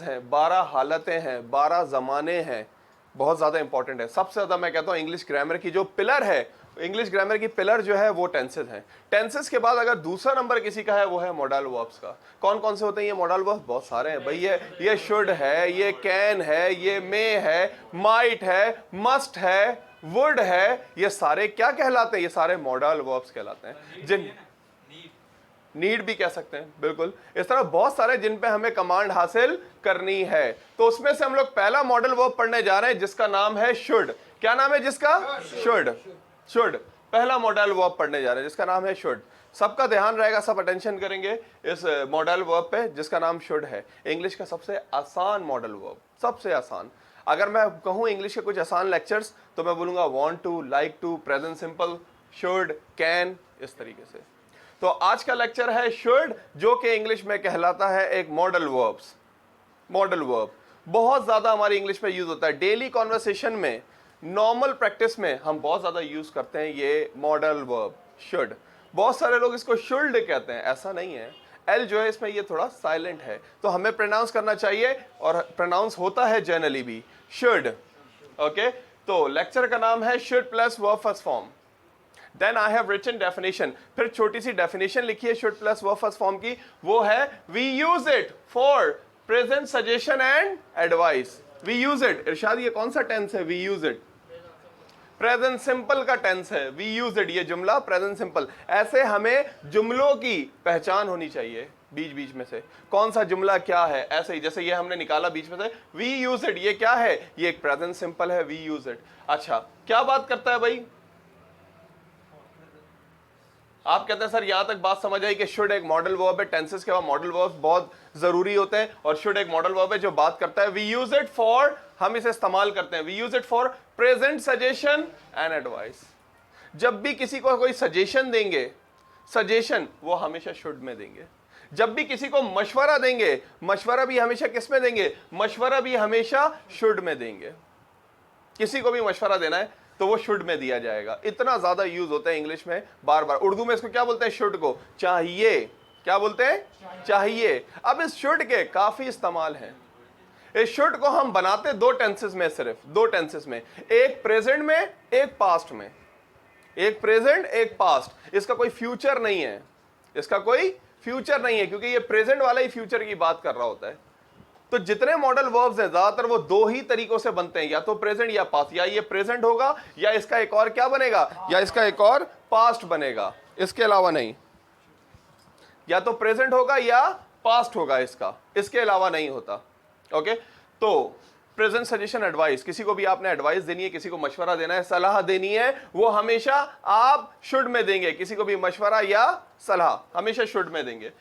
हैं, 12 हालतें हैं, 12 ज़माने हैं, बहुत ज़्यादा इंपॉर्टेंट है। सबसे ज़्यादा मैं कहता हूँ इंग्लिश ग्रामर की जो पिलर है, इंग्लिश ग्रामर की पिलर जो है वो टेंसेस हैं। टेंसेस के बाद अगर दूसरा नंबर किसी का है वो है मॉडल वर्ब्स का। कौन कौन से होते हैं ये मॉडल वर्ब्स? बहुत सारे हैं भाई। ये शुड है, ये कैन है, ये मे है, माइट है, मस्ट है, वुड है, ये सारे क्या कहलाते हैं? ये सारे मॉडल वर्ब्स कहलाते हैं। जिन नीड भी कह सकते हैं, बिल्कुल। इस तरह बहुत सारे जिन पे हमें कमांड हासिल करनी है। तो उसमें से हम लोग पहला मॉडल वर्ब पढ़ने जा रहे हैं जिसका नाम है शुड। क्या नाम है जिसका? शुड। शुड पहला मॉडल वर्ब पढ़ने जा रहे हैं जिसका नाम है शुड। सबका ध्यान रहेगा, सब अटेंशन करेंगे इस मॉडल वर्ब पे जिसका नाम शुड है। इंग्लिश का सबसे आसान मॉडल वर्ब, सबसे आसान। अगर मैं कहूं इंग्लिश के कुछ आसान लेक्चर्स तो मैं बोलूंगा want to, like to, present simple, should, can, इस तरीके से। तो आज का लेक्चर है शुड, जो कि इंग्लिश में कहलाता है एक मॉडल वर्ब्स। मॉडल वर्ब बहुत ज्यादा हमारी इंग्लिश में यूज होता है। डेली कॉन्वर्सेशन में, नॉर्मल प्रैक्टिस में हम बहुत ज्यादा यूज करते हैं ये मॉडल वर्ब शुड। बहुत सारे लोग इसको शुल्ड कहते हैं, ऐसा नहीं है। एल जो है इसमें ये थोड़ा साइलेंट है, तो हमें प्रोनाउंस करना चाहिए और प्रोनाउंस होता है जनरली भी शुड। ओके, तो लेक्चर का नाम है should plus verb first form. Then I have written definition, फिर छोटी सी definition लिखी है should plus verb first form की, वो है we use it for present suggestion and advice. We use it, इरशाद ये कौन सा टेंस है? we use it, present simple का टेंस है we use it। ये जुमला प्रेजेंट सिंपल। ऐसे हमें जुमलों की पहचान होनी चाहिए बीच बीच में से, कौन सा जुमला क्या है। ऐसे ही जैसे ये हमने निकाला बीच में से we use it, ये क्या है? ये एक प्रेजेंट सिंपल है we use it। अच्छा, क्या बात करता है भाई? आप कहते हैं सर यहां तक बात समझ आई कि शुड एक मॉडल वर्ब है, टेंसेस के बाद मॉडल वर्ब बहुत जरूरी होते हैं, और शुड एक मॉडल वर्ब है जो बात करता है वी यूज इट फॉर, हम इसे इस्तेमाल करते हैं, we use it for present suggestion and advice. जब भी किसी को कोई सजेशन देंगे, सजेशन वो हमेशा शुड में देंगे। जब भी किसी को मशवरा देंगे, मशवरा भी हमेशा किस में देंगे? मशवरा भी हमेशा शुड में देंगे। किसी को भी मशवरा देना है तो वो शुड में दिया जाएगा। इतना ज्यादा यूज होता है इंग्लिश में बार बार। उर्दू में इसको क्या बोलते हैं? शुड को चाहिए। क्या बोलते हैं? चाहिए। अब इस शुड के काफी इस्तेमाल हैं। इस शुड को हम बनाते दो टेंसेस में, सिर्फ दो टेंसेस में, एक प्रेजेंट में, एक पास्ट में। एक प्रेजेंट, एक पास्ट। इसका कोई फ्यूचर नहीं है, इसका कोई फ्यूचर नहीं है, क्योंकि ये प्रेजेंट वाला ही फ्यूचर की बात कर रहा होता है। तो जितने मॉडल वर्ब्स हैं ज्यादातर वो दो ही तरीकों से बनते हैं, या तो प्रेजेंट या पास्ट। या ये प्रेजेंट होगा या इसका एक और क्या बनेगा? या इसका एक और पास्ट बनेगा, इसके अलावा नहीं। या तो प्रेजेंट होगा या पास्ट होगा इसका, इसके अलावा नहीं होता। ओके, तो प्रेजेंट सजेशन एडवाइस, किसी को भी आपने एडवाइस देनी है, किसी को मशवरा देना है, सलाह देनी है, वो हमेशा आप शुड में देंगे। किसी को भी मशवरा या सलाह हमेशा शुड में देंगे।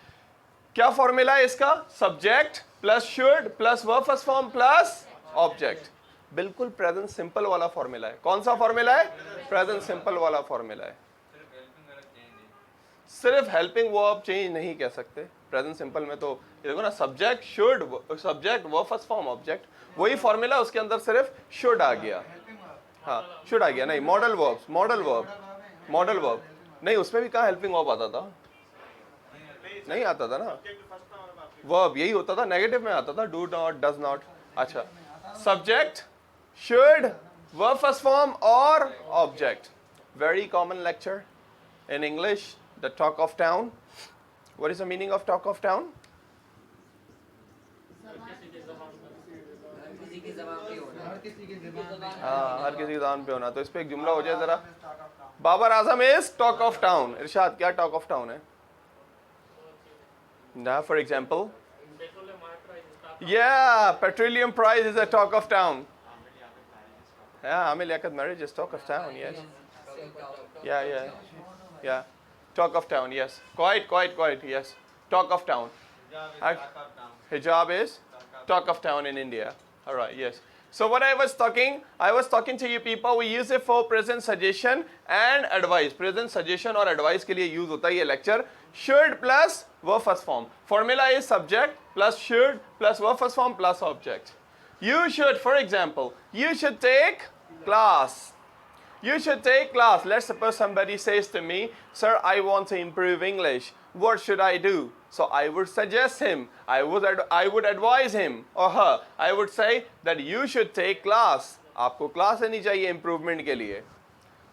क्या फॉर्मूला है इसका? Subject plus should plus verb first form plus object. बिल्कुल प्रेजेंट सिंपल वाला फॉर्मूला है। कौन सा फॉर्मूला है? प्रेजेंट सिंपल वाला फॉर्मूला है। सिर्फ हेल्पिंग वर्ब चेंज नहीं कह सकते प्रेजेंट सिंपल में। तो देखो ना, subject should, subject verb first form object, वही फॉर्मूला, उसके अंदर सिर्फ शुड आ गया। हाँ, शुड आ गया। नहीं, modal verbs, modal verb, modal verb नहीं, उसमें भी कहाँ हेल्पिंग वर्ब आता था? नहीं आता था ना, वर्ब यही होता था, नेगेटिव में आता था, डू नॉट, डज नॉट। अच्छा, subject, should, verb first form और object. Very common lecture in English, the talk of town. What is the meaning of talk of town? हाँ, हर किसी की ज़बान पे होना। तो इस पे एक जुमला हो जाए जरा। Babar Azam is talk of town. इरशाद, क्या टॉक ऑफ टाउन है? Now, for example, yeah, petroleum price is a talk of town. Yeah, Amir Liaquat marriage is talk of town. Yes. Yeah. Talk of town. Yes. Quite. Yes. Talk of town. Hijab is talk of town in India. All right. Yes. So what I was talking to you people. We use it for present suggestion and advice. Present suggestion और advice के लिए use होता है ये lecture. Should plus verb first form. Formula is subject plus should plus verb first form plus object. You should, for example, you should take class. You should take class. Let's suppose somebody says to me, sir, I want to improve English. What should I do? So I would suggest him, I would advise him or her, I would say that you should take class. आपको class लेनी चाहिए improvement के लिए.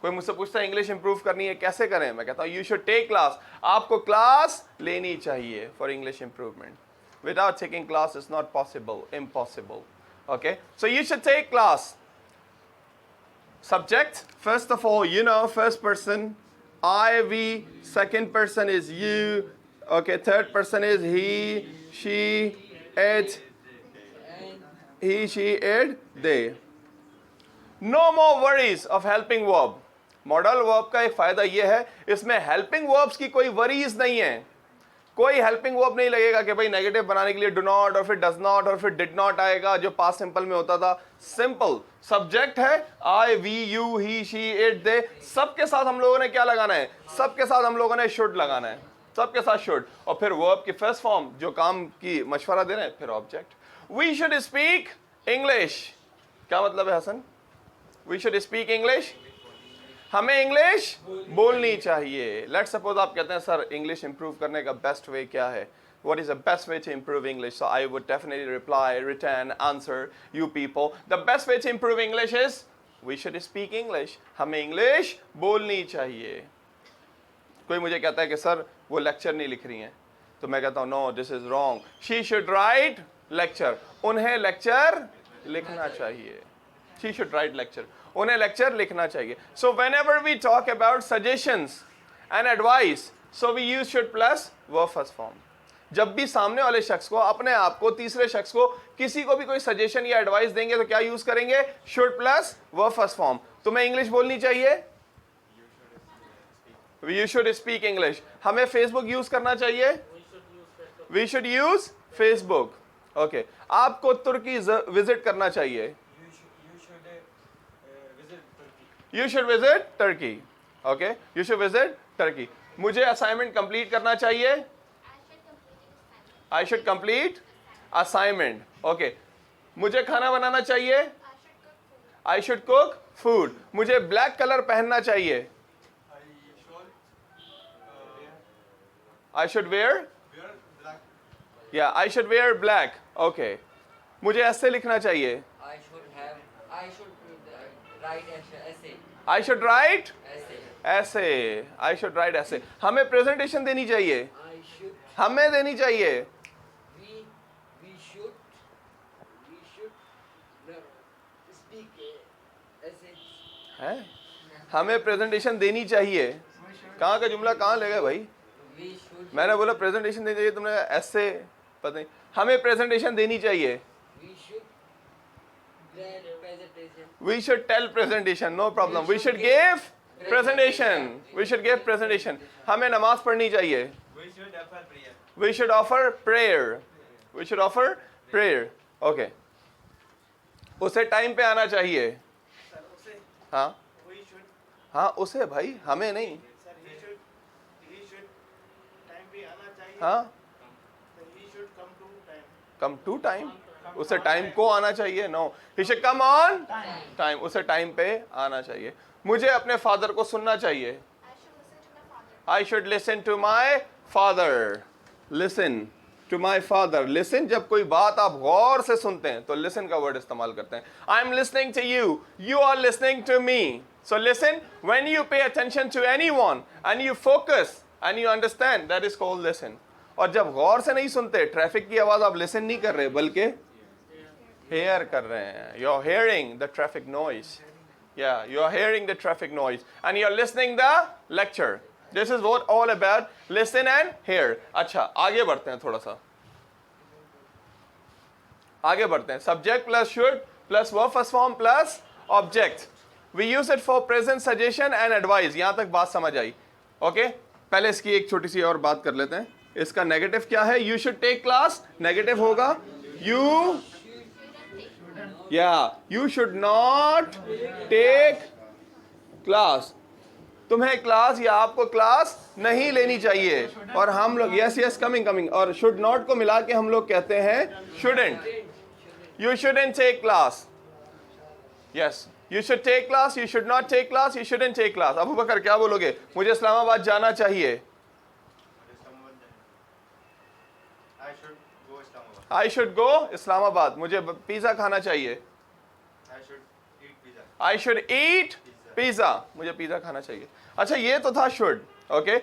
कोई मुझसे पूछता है English improve करनी है कैसे करें, मैं कहता हूँ यू शुड टेक क्लास. आपको क्लास लेनी चाहिए for English improvement. Without taking class is not possible, impossible. Okay, so you should take class. Subject, first of all, you know, first person, I, we, second person is you, okay, third person is he, she, it, he, she, it, they. No more worries of helping verb. Modal verb का एक फायदा यह है, इसमें helping verbs की कोई worries नहीं है. कोई हेल्पिंग वर्ब नहीं लगेगा कि भाई नेगेटिव बनाने के लिए डू नॉट और फिर डज नॉट और फिर डिड नॉट आएगा जो पास्ट सिंपल में होता था. सिंपल सब्जेक्ट है, I, we, you, he, she, it, they. सबके साथ हम लोगों ने क्या लगाना है? सबके साथ हम लोगों ने शुड लगाना है. सबके साथ शुड. और फिर वर्ब की फर्स्ट फॉर्म जो काम की मशवरा दे रहे हैं, फिर object. We should speak English. क्या मतलब है Hasan? We should speak English. हमें इंग्लिश बोलनी चाहिए. लेट्स सपोज आप कहते हैं सर इंग्लिश इंप्रूव करने का बेस्ट वे क्या है? What is the best way to improve English? So I would definitely reply, return, answer you people. The best way to improve English is we should speak English. हमें English बोलनी चाहिए. कोई मुझे कहता है कि सर वो लेक्चर नहीं लिख रही हैं, तो मैं कहता हूँ no, this is wrong. She should write lecture. उन्हें लेक्चर लिखना चाहिए. She should write lecture. उन्हें लेक्चर लिखना चाहिए. सो whenever we talk about suggestions and advice, so we use should plus verb first form. जब भी सामने वाले शख्स को, अपने आप को, तीसरे शख्स को, किसी को भी कोई सजेशन या एडवाइस देंगे तो क्या यूज करेंगे? Should plus verb first form. तुम्हें इंग्लिश बोलनी चाहिए, यू शुड स्पीक इंग्लिश. हमें फेसबुक यूज करना चाहिए, we should use Facebook. Okay. आपको तुर्की विजिट करना चाहिए, you should visit Turkey. Okay, you should visit Turkey. मुझे असाइनमेंट कंप्लीट करना चाहिए, I should complete assignment. Okay. मुझे खाना बनाना चाहिए, I should cook food. मुझे ब्लैक कलर पहनना चाहिए, I should wear black. Yeah, I should wear black. Okay. मुझे ऐसे लिखना चाहिए, I should write essay. I should write Essay. essay. I should write essay. हमें प्रेजेंटेशन देनी चाहिए, I should. हमें देनी चाहिए. We should speak essay. है, हमें प्रेजेंटेशन देनी चाहिए. कहाँ का जुमला कहाँ ले गए भाई? We should. मैंने बोला प्रेजेंटेशन देनी चाहिए, तुमने ऐसे पता नहीं. हमें प्रेजेंटेशन देनी चाहिए. We should grant presentation. We should tell presentation, no problem. We should give presentation. We should give presentation. हमें नमाज पढ़नी चाहिए. We should offer prayer. We should offer prayer. We should offer prayer. Okay. उसे time पे आना चाहिए. Sir, उसे हाँ we should. हाँ उसे भाई, हमें नहीं. Sir, he should time पे आना चाहिए. हाँ Sir, he should come to time. Come to time. उसे टाइम को आना चाहिए. No, he should come on time. उसे टाइम पे आना चाहिए. मुझे अपने फादर को सुनना चाहिए, I should listen to my father. Listen to my father. Listen, जब कोई बात आप गौर से सुनते हैं तो लिसन का वर्ड इस्तेमाल करते हैं. I am listening to you, you are listening to me. So listen, when you pay attention to anyone and you focus and you understand, that is called listen. और जब गौर से नहीं सुनते, ट्रैफिक की आवाज आप लिसन नहीं कर रहे बल्कि हेयर कर रहे हैं. You are hearing the traffic noise. Yeah, you are hearing the traffic noise and you are listening the lecture. This is what all about listen and hear. अच्छा, आगे बढ़ते हैं थोड़ा सा. आगे बढ़ते हैं. Subject plus should plus verb first form plus object. We use it for present suggestion and advice. यहाँ तक बात समझ आई. Okay? पहले इसकी एक छोटी सी और बात कर लेते हैं. इसका नेगेटिव क्या है? You should take class. Negative होगा you. Yeah, you should not take class. तुम्हें क्लास या आपको क्लास नहीं लेनी चाहिए. और हम लोग yes coming और should not को मिला के हम लोग कहते हैं shouldn't. You shouldn't take class. Yes, you should take class. You should not take class. You shouldn't take class. Abu बकर क्या बोलोगे? मुझे इस्लामाबाद जाना चाहिए. I should go Islamabad. I should go Islamabad, मुझे पिज़्ज़ा खाना चाहिए। I should eat pizza. I should eat pizza, मुझे pizza खाना चाहिए। अच्छा, ये तो था should. Okay,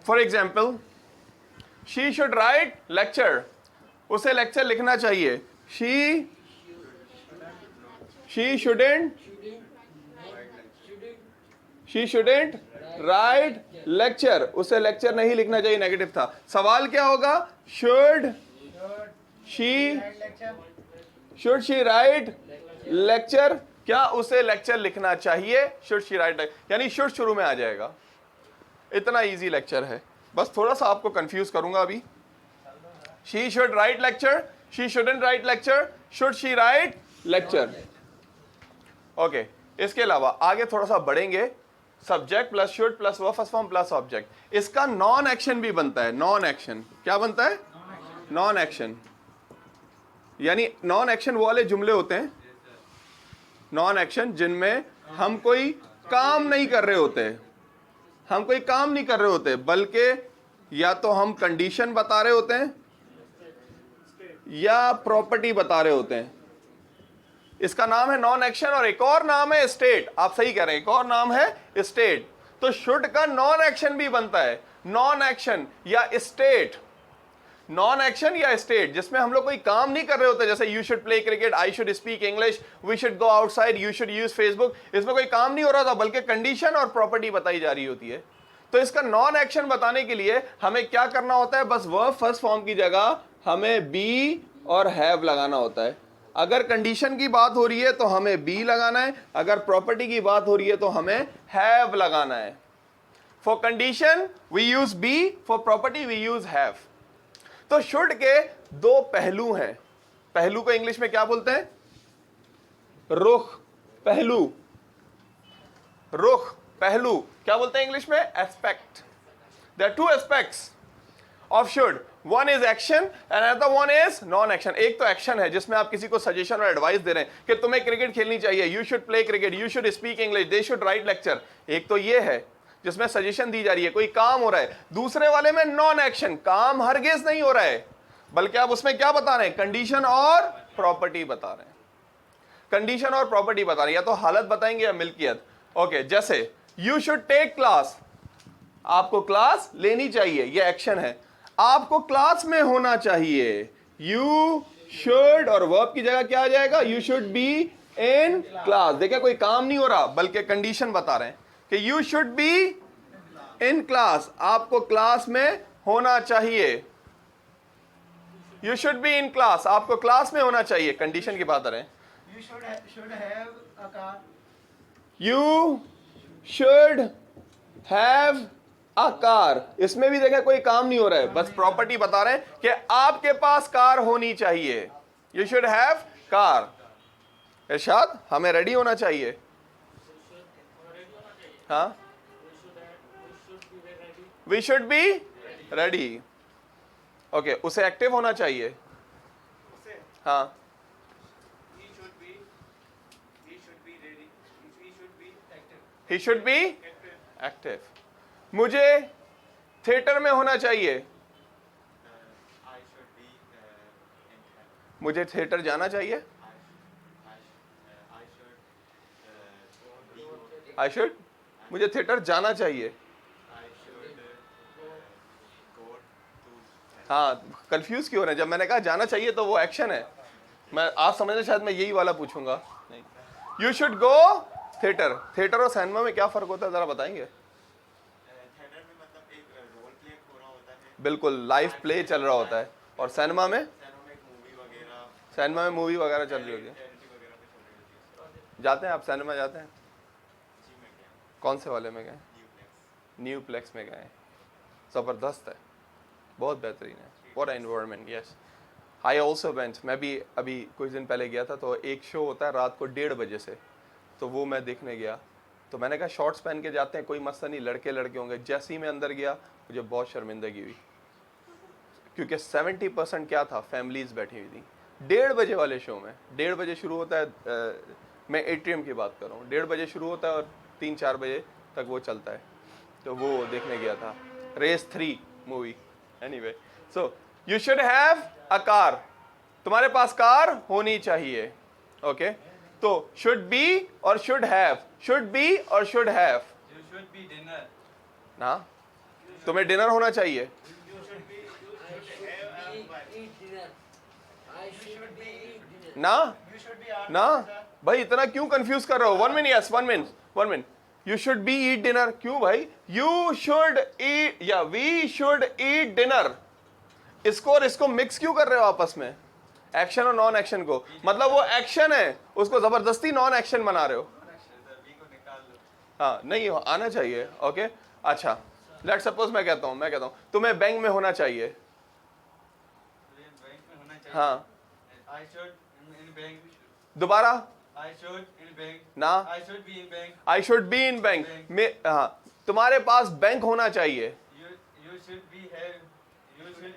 for example, she should write lecture, उसे लेक्चर लिखना चाहिए। She shouldn't she shouldn't right lecture, उसे लेक्चर नहीं लिखना चाहिए, नेगेटिव था। सवाल क्या होगा? शुड शी राइट लेक्चर, क्या उसे लेक्चर लिखना चाहिए? शुड शी राइट, यानी शुड शुरू में आ जाएगा। इतना इजी लेक्चर है, बस थोड़ा सा आपको कंफ्यूज करूंगा अभी। She should write lecture, she shouldn't right lecture, should she write lecture. Okay, इसके अलावा आगे थोड़ा सा बढ़ेंगे। Subject plus should plus verb first form plus object, इसका नॉन एक्शन भी बनता है। नॉन एक्शन क्या बनता है? नॉन एक्शन, यानी नॉन एक्शन वो वाले जुमले होते हैं, नॉन एक्शन जिनमें हम कोई काम नहीं कर रहे होते, हम कोई काम नहीं कर रहे होते, बल्कि या तो हम कंडीशन बता रहे होते हैं या प्रॉपर्टी बता रहे होते हैं। इसका नाम है नॉन एक्शन, और एक और नाम है स्टेट। आप सही कह रहे हैं, एक और नाम है स्टेट। तो शुड का नॉन एक्शन भी बनता है, नॉन एक्शन या स्टेट। नॉन एक्शन या स्टेट जिसमें हम लोग कोई काम नहीं कर रहे होते, जैसे you should play cricket, I should speak English, we should go outside, you should use Facebook. इसमें कोई काम नहीं हो रहा था, बल्कि कंडीशन और प्रॉपर्टी बताई जा रही होती है। तो इसका नॉन एक्शन बताने के लिए हमें क्या करना होता है? बस वर्ब फर्स्ट फॉर्म की जगह हमें बी और हैव लगाना होता है। अगर कंडीशन की बात हो रही है तो हमें बी लगाना है, अगर प्रॉपर्टी की बात हो रही है तो हमें हैव लगाना है। For condition we use be, for property we use have. तो शुड के दो पहलू हैं। पहलू को इंग्लिश में क्या बोलते हैं? रुख, पहलू, रुख, पहलू क्या बोलते हैं इंग्लिश में? Aspect. There are two aspects of should, one is action and another one is non action. एक तो एक्शन है जिसमें आप किसी को सजेशन और एडवाइस दे रहे हैं कि तुम्हें क्रिकेट खेलनी चाहिए, you should play cricket, you should speak English, they should write lecture. एक तो ये है जिसमें सजेशन दी जा रही है, कोई काम हो रहा है। दूसरे वाले में नॉन एक्शन, काम हरगिज नहीं हो रहा है, बल्कि आप उसमें क्या बता रहे हैं? कंडीशन और प्रॉपर्टी बता रहे हैं। कंडीशन और प्रॉपर्टी बता रहे हैं, या तो हालत बताएंगे या मिल्कियत। ओके, जैसे यू शुड टेक क्लास, आपको क्लास लेनी चाहिए, ये एक्शन है। आपको क्लास में होना चाहिए, यू शुड, और वर्ब की जगह क्या आ जाएगा? You should be in class. देखिए, कोई काम नहीं हो रहा, बल्कि कंडीशन बता रहे हैं कि you should be in class, आपको क्लास में होना चाहिए। You should be in class, आपको क्लास में होना चाहिए, कंडीशन की बात कर रहे हैं। You should have a car. You should have a car, इसमें भी देखें कोई काम नहीं हो रहा है, बस प्रॉपर्टी बता रहे हैं कि आपके पास कार होनी चाहिए। You should have car. Irshad, हमें रेडी होना चाहिए। हाँ, we should be ready. Okay, उसे एक्टिव होना चाहिए। उसे हाँ, he should be ready. He should be active. He should be Active. Active. मुझे थिएटर में होना चाहिए, I should be in camp. मुझे थिएटर जाना चाहिए। आई शुड, मुझे थिएटर जाना चाहिए। हाँ, कंफ्यूज क्यों हो रहे हैं? जब मैंने कहा जाना चाहिए तो वो एक्शन है। मैं आप समझना, शायद मैं यही वाला पूछूंगा। नहीं, you should go theatre. Theatre और सिनेमा में क्या फर्क होता है, जरा बताएंगे? थिएटर में मतलब एक रोल प्ले हो रहा होता है, बिल्कुल, लाइव प्ले चल रहा होता है। और सिनेमा में, सिनेमा में एक मूवी वगैरह, सिनेमा में मूवी वगैरह चल रही होती है। रियलिटी वगैरह पे चल रही होती है। जाते हैं आप सिनेमा, जाते हैं? जी मैं गया, कौन से वाले में गए? न्यूप्लेक्स। न्यू प्लेक्स में गए। ज़बरदस्त है, बहुत बेहतरीन है। What environment, yes. I also went, मैं भी अभी कुछ दिन पहले गया था। तो एक शो होता है रात को 1:30 बजे से, तो वो मैं देखने गया। तो मैंने कहा शॉर्ट्स पहन के जाते हैं, कोई मसला नहीं, लड़के लड़के होंगे। जैसे ही मैं अंदर गया, मुझे बहुत शर्मिंदगी हुई, क्योंकि 70% क्या था, फैमिलीज़ बैठी हुई थी। 1:30 बजे वाले शो में, 1:30 बजे शुरू होता है, मैं एट्रियम की बात कर रहा हूँ, 1:30 बजे शुरू होता है और 3-4 बजे तक वो चलता है। तो वो देखने गया था, race 3 movie. Anyway, so you should have a car, तुम्हारे पास कार होनी चाहिए। ओके, तो शुड बी और शुड हैव, शुड बी और should have You should be dinner. ना, तुम्हें डिनर होना चाहिए। You should be. I should be eat dinner. I should be eat dinner. ना You should be asked. ना भाई इतना क्यों कंफ्यूज कर रहे हो? 1 minute, yes 1 minute, 1 minute. You should be eat dinner, क्यों भाई? यू शुड ईट या वी शुड ईट डिनर, इसको और इसको मिक्स क्यों कर रहे हो आपस में? एक्शन और नॉन एक्शन को, मतलब वो एक्शन है उसको जबरदस्ती नॉन एक्शन बना रहे हो। Sir, B को निकाल लो. हाँ नहीं आना चाहिए। ओके अच्छा, लेट सपोज मैं कहता हूँ तुम्हें बैंक में होना चाहिए। तो ये बैंक में होना चाहिए. हाँ I should in bank. दोबारा I should in bank. ना, I should be in bank. I should be in bank में, हाँ तुम्हारे पास बैंक होना चाहिए। You should be have. You should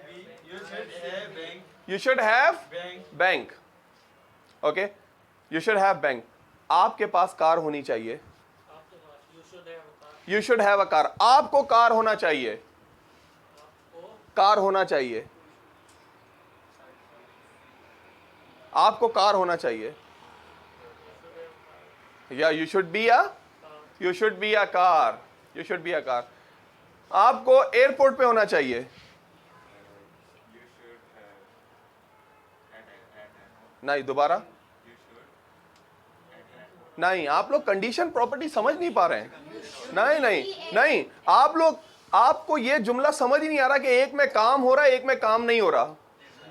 have bank. You should have Bank. Bank. Okay, you should have bank, आपके पास car होनी चाहिए। आपके पास you should have a car, you should have a car, आपको कार होना चाहिए, आपको कार होना चाहिए, आपको कार होना चाहिए। या you should be a, you should be a car, you should be a car, आपको एयरपोर्ट पे होना चाहिए। You should have. नहीं दोबारा You should. नहीं, आप लोग कंडीशन प्रॉपर्टी समझ नहीं पा रहे हैं। नहीं नहीं नहीं, आप लोग, आपको ये जुमला समझ ही नहीं आ रहा कि एक में काम हो रहा है एक में काम नहीं हो रहा।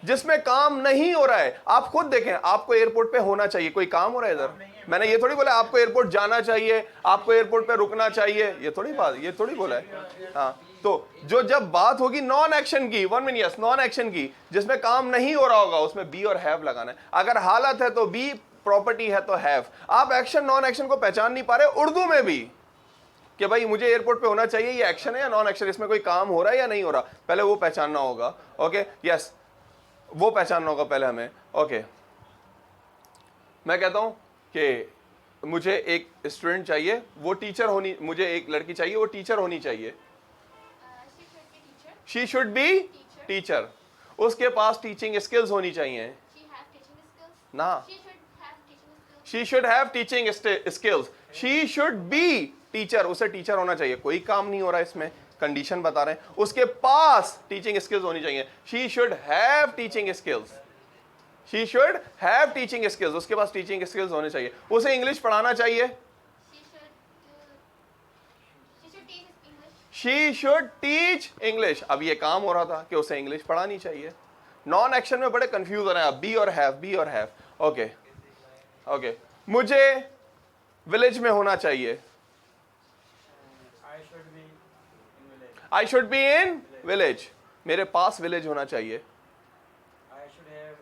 जिसमें काम नहीं हो रहा है आप खुद देखें, आपको एयरपोर्ट पे होना चाहिए, कोई काम हो रहा है इधर? मैंने ये थोड़ी बोला आपको एयरपोर्ट जाना चाहिए, आपको एयरपोर्ट पे रुकना चाहिए, ये थोड़ी बात, ये थोड़ी बोला है। हाँ तो जो जब बात होगी नॉन एक्शन की, 1 मिनट, यस नॉन एक्शन की, जिसमें काम नहीं हो रहा होगा उसमें बी और हैव लगाना है। अगर हालत है तो बी, प्रॉपर्टी है तो हैव। आप एक्शन नॉन एक्शन को पहचान नहीं पा रहे उर्दू में भी कि भाई मुझे एयरपोर्ट पे होना चाहिए, ये एक्शन है या नॉन एक्शन, इसमें कोई काम हो रहा है या नहीं हो रहा, पहले वो पहचानना होगा। ओके यस, वो पहचानना होगा पहले हमें। ओके मैं कहता हूं कि मुझे एक स्टूडेंट चाहिए, वो टीचर होनी, मुझे एक लड़की चाहिए वो टीचर होनी चाहिए। शी शुड बी टीचर, उसके पास टीचिंग स्किल्स होनी चाहिए ना। She should have teaching skills, she should be teacher, उसे टीचर होना चाहिए, कोई काम नहीं हो रहा है इसमें, कंडीशन बता रहे हैं, उसके पास टीचिंग स्किल्स होनी चाहिए। She should have teaching skills, she should have teaching skills, उसके पास टीचिंग स्किल्स होने चाहिए, उसे इंग्लिश पढ़ाना चाहिए। शी शुड टीच इंग्लिश, अब ये काम हो रहा था कि उसे इंग्लिश पढ़ानी चाहिए। नॉन एक्शन में बड़े कंफ्यूज हो रहे हैं आप, बी और हैव, बी और हैव। ओके ओके, मुझे विलेज में होना चाहिए। I should be in village. I should be in village, मेरे पास विलेज होना चाहिए। I should have.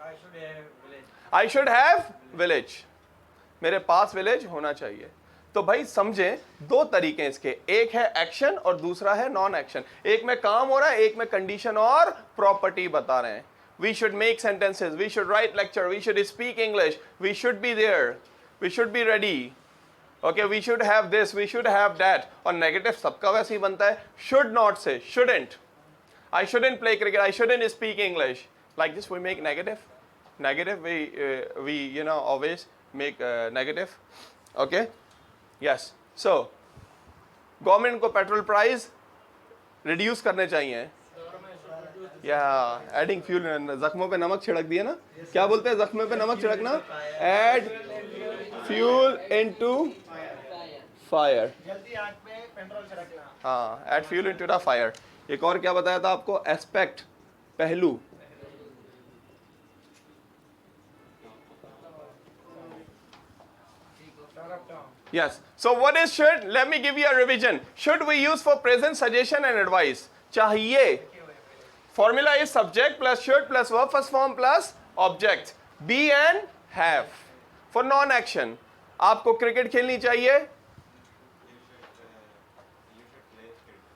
I should have village. I should have village, मेरे पास विलेज होना चाहिए। तो भाई समझें, दो तरीके हैं इसके, एक है एक्शन और दूसरा है नॉन एक्शन। एक में काम हो रहा है, एक में कंडीशन और प्रॉपर्टी बता रहे हैं। We should make sentences, we should write lecture, we should speak English, we should be there, we should be ready, okay, we should have this, we should have that. और negative सबका वैसे ही बनता है, should not से shouldn't, I shouldn't play cricket, I shouldn't speak English, like this we make negative, negative we you know always make negative. Okay, yes, so government को petrol price reduce करने चाहिए, या एडिंग फ्यूल, जख्मों पे नमक छिड़क दिया ना, क्या बोलते हैं जख्मों पे नमक छिड़कना, एड फ्यूल इनटू फायर, जल्दी आग पे पेट्रोल छिड़कना. हाँ, add fuel into the fire. एक और क्या बताया था आपको, एस्पेक्ट, पहलू। Yes. So what is should? Let me give you a revision. Should we use for present, suggestion and advice? चाहिए. Formula is subject plus should plus verb first form plus object. Be and have. For non-action, आपको cricket खेलनी चाहिए.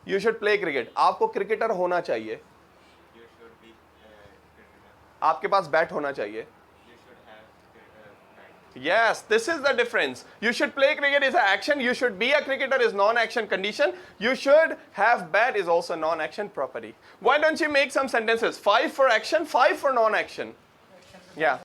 You should play cricket. आपको cricketer होना चाहिए. आपके पास bat होना चाहिए. Yes, this is the difference. You should play cricket is an action. You should be a cricketer is non-action condition. You should have bat is also non-action property. Why don't you make some sentences? 5 for action, 5 for non-action. Yeah.